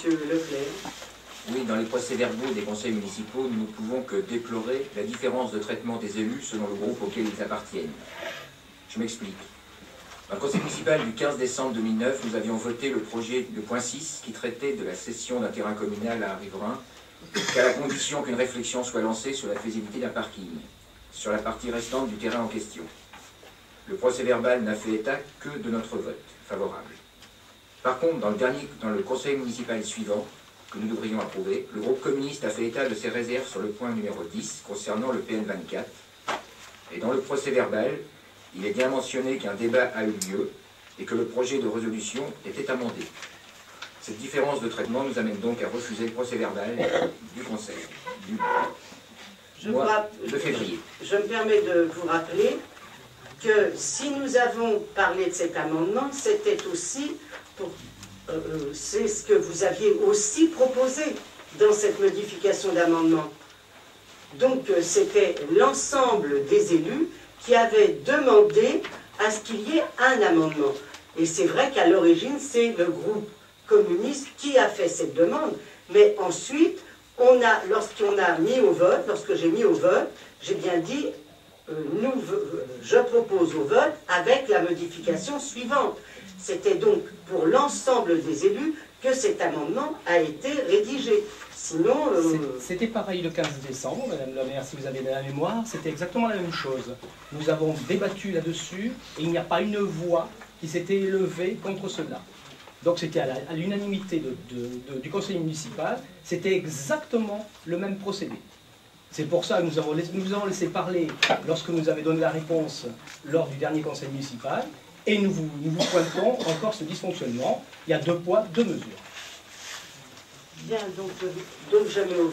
Monsieur Leclerc. Oui, dans les procès-verbaux des conseils municipaux, nous ne pouvons que déplorer la différence de traitement des élus selon le groupe auquel ils appartiennent. Je m'explique. Dans le conseil municipal du 15 décembre 2009, nous avions voté le projet de point 6 qui traitait de la cession d'un terrain communal à Riverains, qu'à la condition qu'une réflexion soit lancée sur la faisabilité d'un parking, sur la partie restante du terrain en question. Le procès-verbal n'a fait état que de notre vote favorable. Par contre, dans le conseil municipal suivant, que nous devrions approuver, le groupe communiste a fait état de ses réserves sur le point numéro 10 concernant le PN24. Et dans le procès-verbal, il est bien mentionné qu'un débat a eu lieu et que le projet de résolution était amendé. Cette différence de traitement nous amène donc à refuser le procès-verbal du Conseil du mois de février. Je me permets de vous rappeler que si nous avons parlé de cet amendement, c'était aussi pour... c'est ce que vous aviez aussi proposé dans cette modification d'amendement. Donc c'était l'ensemble des élus qui avaient demandé à ce qu'il y ait un amendement. Et c'est vrai qu'à l'origine, c'est le groupe communiste qui a fait cette demande. Mais ensuite, lorsqu'on a mis au vote, lorsque j'ai mis au vote, j'ai bien dit, je propose au vote avec la modification suivante. C'était donc pour l'ensemble des élus que cet amendement a été rédigé. Sinon... C'était pareil le 15 décembre, Madame la maire, si vous avez de la mémoire, c'était exactement la même chose. Nous avons débattu là-dessus et il n'y a pas une voix qui s'était élevée contre cela. Donc c'était à l'unanimité du conseil municipal, c'était exactement le même procédé. C'est pour ça que nous avons laissé parler lorsque nous avions donné la réponse lors du dernier conseil municipal. Et nous vous pointons encore ce dysfonctionnement. Il y a 2 poids, 2 mesures. Bien, donc je mets au